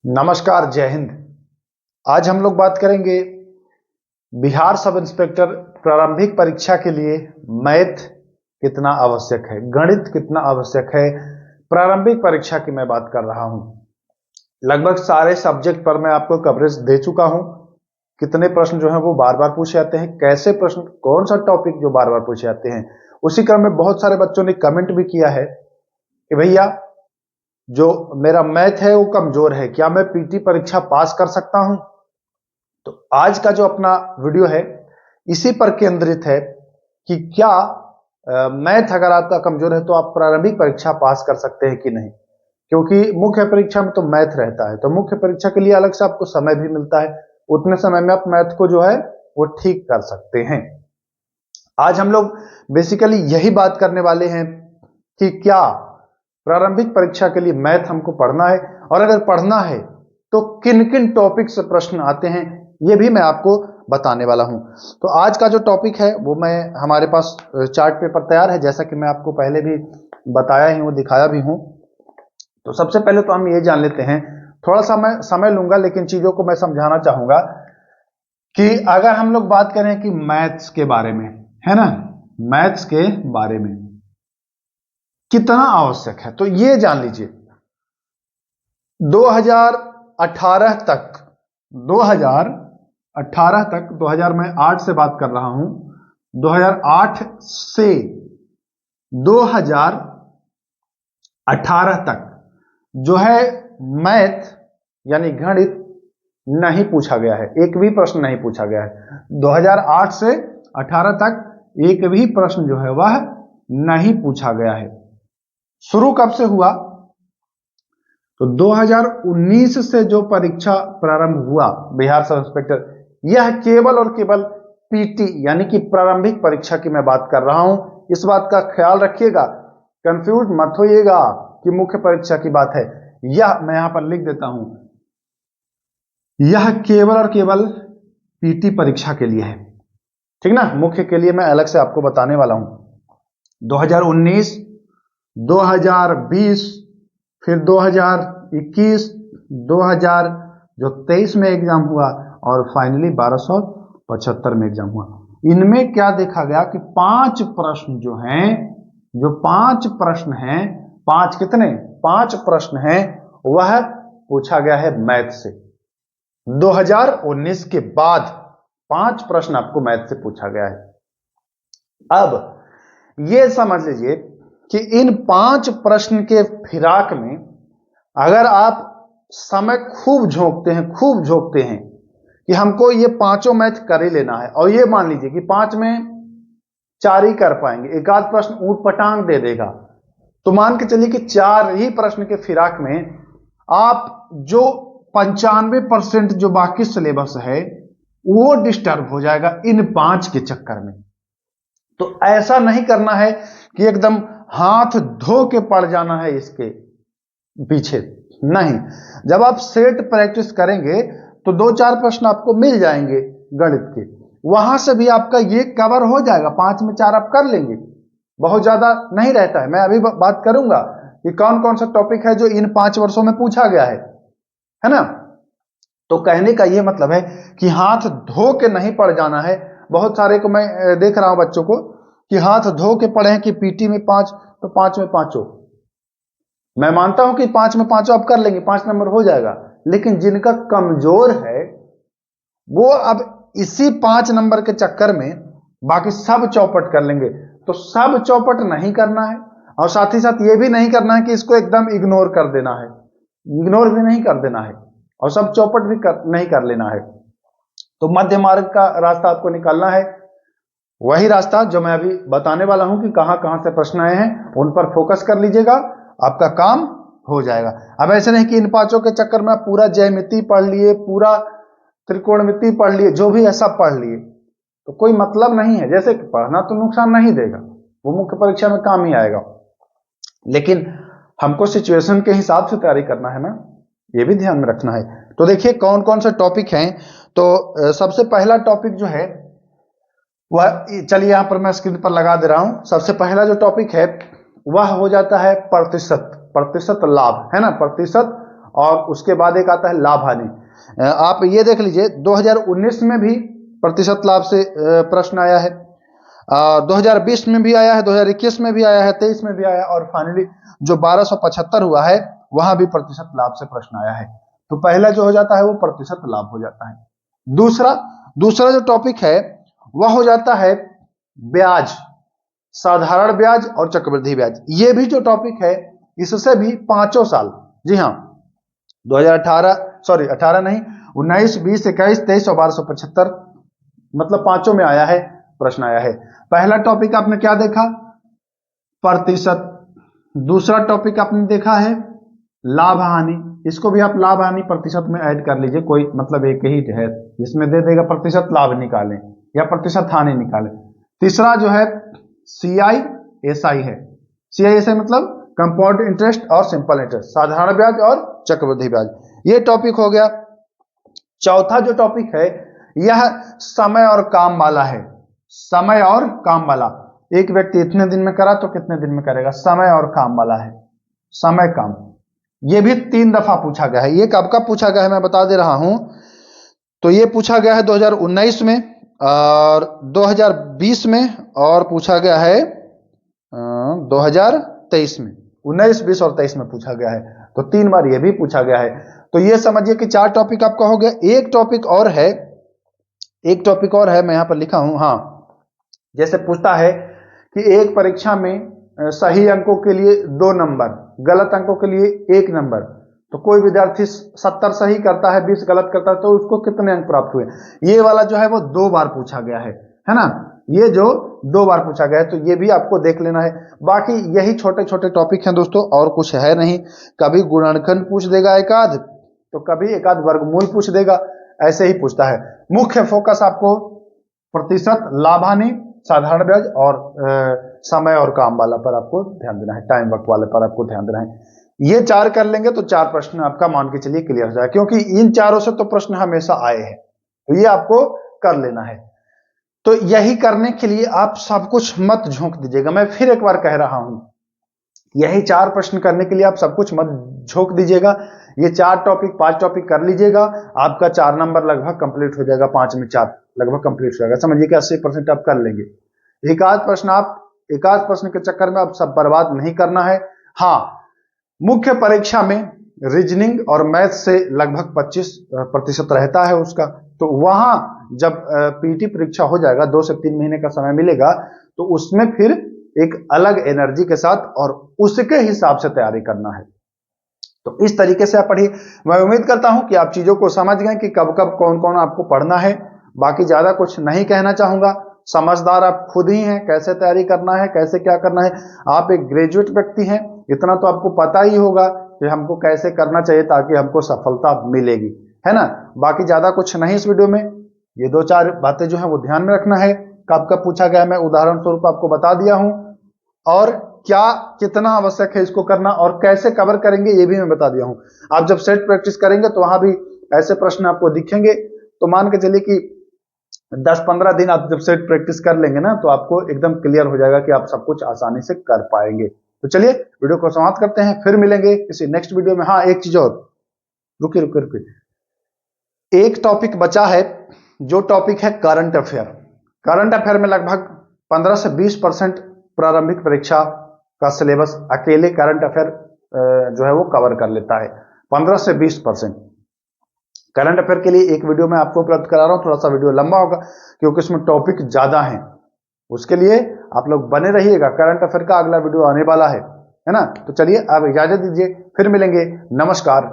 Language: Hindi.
नमस्कार, जय हिंद। आज हम लोग बात करेंगे बिहार सब इंस्पेक्टर प्रारंभिक परीक्षा के लिए मैथ कितना आवश्यक है, गणित कितना आवश्यक है। प्रारंभिक परीक्षा की मैं बात कर रहा हूं। लगभग सारे सब्जेक्ट पर मैं आपको कवरेज दे चुका हूं। कितने प्रश्न जो हैं वो बार बार पूछे जाते हैं, कैसे प्रश्न, कौन सा टॉपिक जो बार बार पूछे जाते हैं। उसी क्रम में बहुत सारे बच्चों ने कमेंट भी किया है कि भैया जो मेरा मैथ है वो कमजोर है, क्या मैं पीटी परीक्षा पास कर सकता हूं। तो आज का जो अपना वीडियो है इसी पर केंद्रित है कि क्या मैथ अगर आपका कमजोर है तो आप प्रारंभिक परीक्षा पास कर सकते हैं कि नहीं। क्योंकि मुख्य परीक्षा में तो मैथ रहता है, तो मुख्य परीक्षा के लिए अलग से आपको समय भी मिलता है, उतने समय में आप मैथ को जो है वो ठीक कर सकते हैं। आज हम लोग बेसिकली यही बात करने वाले हैं कि क्या प्रारंभिक परीक्षा के लिए मैथ हमको पढ़ना है, और अगर पढ़ना है तो किन किन टॉपिक से प्रश्न आते हैं ये भी मैं आपको बताने वाला हूं। तो आज का जो टॉपिक है वो मैं हमारे पास चार्ट पेपर तैयार है, जैसा कि मैं आपको पहले भी बताया ही हूं, दिखाया भी हूं। तो सबसे पहले तो हम ये जान लेते हैं, थोड़ा सा मैं समय लूंगा लेकिन चीजों को मैं समझाना चाहूंगा कि अगर हम लोग बात करें कि मैथ्स के बारे में, है ना, मैथ्स के बारे में कितना आवश्यक है, तो ये जान लीजिए 2018 तक 2018 तक 2000 में 8 से बात कर रहा हूं, 2008 से 2018 तक जो है मैथ यानी गणित नहीं पूछा गया है, एक भी प्रश्न नहीं पूछा गया है। 2008 से 18 तक एक भी प्रश्न जो है वह नहीं पूछा गया है। शुरू कब से हुआ, तो 2019 से जो परीक्षा प्रारंभ हुआ बिहार सब इंस्पेक्टर, यह केवल और केवल पीटी यानी कि प्रारंभिक परीक्षा की मैं बात कर रहा हूं। इस बात का ख्याल रखिएगा, कंफ्यूज मत होइएगा कि मुख्य परीक्षा की बात है। यह मैं यहां पर लिख देता हूं, यह केवल और केवल पीटी परीक्षा के लिए है, ठीक ना। मुख्य के लिए मैं अलग से आपको बताने वाला हूं। 2019, 2020, फिर 2021, 2023 में एग्जाम हुआ और फाइनली 1275 में एग्जाम हुआ। इनमें क्या देखा गया कि 5 प्रश्न जो हैं, जो 5 प्रश्न हैं, 5 कितने, 5 प्रश्न हैं वह पूछा गया है मैथ से। 2019 के बाद 5 प्रश्न आपको मैथ से पूछा गया है। अब यह समझ लीजिए कि इन 5 प्रश्न के फिराक में अगर आप समय खूब झोंकते हैं कि हमको ये पांचों मैथ कर ही लेना है, और ये मान लीजिए कि 5 में 4 ही कर पाएंगे, एक आध प्रश्न ऊट पटांग दे देगा, तो मान के चलिए कि 4 ही प्रश्न के फिराक में आप जो 95% जो बाकी सिलेबस है वो डिस्टर्ब हो जाएगा इन 5 के चक्कर में। तो ऐसा नहीं करना है कि एकदम हाथ धो के पड़ जाना है इसके पीछे, नहीं। जब आप सेट प्रैक्टिस करेंगे तो 2-4 प्रश्न आपको मिल जाएंगे गणित के, वहां से भी आपका ये कवर हो जाएगा, 5 में 4 आप कर लेंगे, बहुत ज्यादा नहीं रहता है। मैं अभी बात करूंगा कि कौन कौन सा टॉपिक है जो इन 5 वर्षों में पूछा गया है ना। तो कहने का ये मतलब है कि हाथ धो के नहीं पड़ जाना है। बहुत सारे को मैं देख रहा हूं बच्चों को कि हाथ धो के पढ़े हैं कि पीटी में 5, तो 5 में 5। मैं मानता हूं कि 5 में 5 आप कर लेंगे, 5 नंबर हो जाएगा, लेकिन जिनका कमजोर है वो अब इसी 5 नंबर के चक्कर में बाकी सब चौपट कर लेंगे। तो सब चौपट नहीं करना है, और साथ ही साथ ये भी नहीं करना है कि इसको एकदम इग्नोर कर देना है, इग्नोर भी नहीं कर देना है, और सब चौपट भी नहीं कर लेना है। तो मध्य मार्ग का रास्ता आपको निकालना है, वही रास्ता जो मैं अभी बताने वाला हूं कि कहां कहां से प्रश्न आए हैं उन पर फोकस कर लीजिएगा, आपका काम हो जाएगा। अब ऐसे नहीं कि इन 5 के चक्कर में आप पूरा ज्यामिति पढ़ लिए, पूरा त्रिकोणमिति पढ़ लिए, जो भी ऐसा पढ़ लिए, तो कोई मतलब नहीं है। जैसे कि पढ़ना तो नुकसान नहीं देगा, वो मुख्य परीक्षा में काम ही आएगा, लेकिन हमको सिचुएशन के हिसाब से तैयारी करना है ना, ये भी ध्यान में रखना है। तो देखिए कौन कौन से टॉपिक हैं। तो सबसे पहला टॉपिक जो है वह, चलिए यहां पर मैं स्क्रीन पर लगा दे रहा हूं। सबसे पहला जो टॉपिक है वह हो जाता है प्रतिशत लाभ, है ना, प्रतिशत और उसके बाद एक आता है लाभ हानि। आप ये देख लीजिए 2019 में भी प्रतिशत लाभ से प्रश्न आया है, 2020 में भी आया है, 2021 में भी आया है, 23 में भी आया है, और फाइनली जो 1275 हुआ है वहां भी प्रतिशत लाभ से प्रश्न आया है। तो पहला जो हो जाता है वो प्रतिशत लाभ हो जाता है। दूसरा जो टॉपिक है वह हो जाता है ब्याज, साधारण ब्याज और चक्रवृद्धि ब्याज। ये भी जो टॉपिक है इससे भी पांचों साल, जी हाँ, 18 नहीं, 19, 20, 21, 23 और 1275, मतलब पांचों में आया है, प्रश्न आया है। पहला टॉपिक आपने क्या देखा, प्रतिशत। दूसरा टॉपिक आपने देखा है लाभ हानि, इसको भी आप लाभ हानि प्रतिशत में ऐड कर लीजिए, कोई मतलब एक ही है, इसमें दे देगा प्रतिशत लाभ निकालें या प्रतिशत हानि निकालें। तीसरा जो है CISI है, CISI मतलब कंपाउंड इंटरेस्ट और सिंपल इंटरेस्ट, साधारण ब्याज और चक्रवृद्धि ब्याज, ये टॉपिक हो गया। चौथा जो टॉपिक है यह समय और काम वाला है, समय और काम वाला। एक व्यक्ति इतने दिन में करा तो कितने दिन में करेगा, समय और काम वाला है, समय काम। ये भी 3 दफा पूछा गया है। ये कब कब पूछा गया है मैं बता दे रहा हूं। तो ये पूछा गया है 2019 में और 2020 में, और पूछा गया है 2023 में, 19, 20 और 23 में पूछा गया है। तो 3 बार ये भी पूछा गया है। तो ये समझिए कि 4 टॉपिक आपका हो गया। एक टॉपिक और है, मैं यहां पर लिखा हूं। हाँ, जैसे पूछता है कि एक परीक्षा में सही अंकों के लिए 2 नंबर, गलत अंकों के लिए 1 नंबर, तो कोई विद्यार्थी 70 सही करता है, 20 गलत करता है, तो उसको कितने अंक प्राप्त हुए। ये वाला जो है वो 2 बार पूछा गया है ना, ये जो 2 बार पूछा गया है, तो ये भी आपको देख लेना है। बाकी यही छोटे छोटे टॉपिक हैं दोस्तों, और कुछ है नहीं। कभी गुणनखंड पूछ देगा एकाध, तो कभी एकाध वर्गमूल पूछ देगा, ऐसे ही पूछता है। मुख्य फोकस आपको प्रतिशत, लाभ हानि, साधारण ब्याज और समय और काम वाला पर आपको ध्यान देना है, टाइम वक्त वाले पर आपको ध्यान देना है। ये 4 कर लेंगे तो 4 प्रश्न आपका मान के चलिए क्लियर हो जाएगा, क्योंकि इन चारों से तो प्रश्न हमेशा आए हैं, तो ये आपको कर लेना है। तो यही करने के लिए आप सब कुछ मत झोंक दीजिएगा, मैं फिर एक बार कह रहा हूं, यही 4 प्रश्न करने के लिए आप सब कुछ मत झोंक दीजिएगा। ये 4 टॉपिक 5 टॉपिक कर लीजिएगा, आपका 4 नंबर लगभग कंप्लीट हो जाएगा, 5 में 4 लगभग कंप्लीट हो जाएगा। समझिए कि 80% आप कर लेंगे। एकाध प्रश्न के चक्कर में आप सब बर्बाद नहीं करना है। हाँ, मुख्य परीक्षा में रीजनिंग और मैथ से लगभग 25% रहता है उसका, तो वहां जब पीटी परीक्षा हो जाएगा, 2 से 3 महीने का समय मिलेगा, तो उसमें फिर एक अलग एनर्जी के साथ और उसके हिसाब से तैयारी करना है। तो इस तरीके से आप पढ़िए। मैं उम्मीद करता हूं कि आप चीजों को समझ गए कि कब कब कौन कौन आपको पढ़ना है। बाकी ज्यादा कुछ नहीं कहना चाहूंगा, समझदार आप खुद ही हैं, कैसे तैयारी करना है, कैसे क्या करना है। आप एक ग्रेजुएट व्यक्ति हैं, इतना तो आपको पता ही होगा कि हमको कैसे करना चाहिए ताकि हमको सफलता मिलेगी, है ना। बाकी ज्यादा कुछ नहीं इस वीडियो में, ये 2-4 बातें जो है वो ध्यान में रखना है। कब कब पूछा गया मैं उदाहरण स्वरूप आपको बता दिया हूं, और क्या कितना आवश्यक है इसको करना और कैसे कवर करेंगे ये भी मैं बता दिया हूं। आप जब सेट प्रैक्टिस करेंगे तो वहां भी ऐसे प्रश्न आपको दिखेंगे, तो मान के चलिए कि 10-15 दिन आप जब सेट प्रैक्टिस कर लेंगे ना, तो आपको एकदम क्लियर हो जाएगा कि आप सब कुछ आसानी से कर पाएंगे। तो चलिए वीडियो को समाप्त करते हैं, फिर मिलेंगे किसी नेक्स्ट वीडियो में। हाँ, एक चीज और, रुकिए, एक टॉपिक बचा है, जो टॉपिक है करंट अफेयर। करंट अफेयर में लगभग 15 से 20% प्रारंभिक परीक्षा का सिलेबस अकेले करंट अफेयर जो है वो कवर कर लेता है। 15 से 20% करंट अफेयर के लिए एक वीडियो मैं आपको उपलब्ध करा रहा हूं, थोड़ा सा वीडियो लंबा होगा क्योंकि उसमें टॉपिक ज्यादा हैं। उसके लिए आप लोग बने रहिएगा, करंट अफेयर का अगला वीडियो आने वाला है ना। तो चलिए आप इजाजत दीजिए, फिर मिलेंगे, नमस्कार।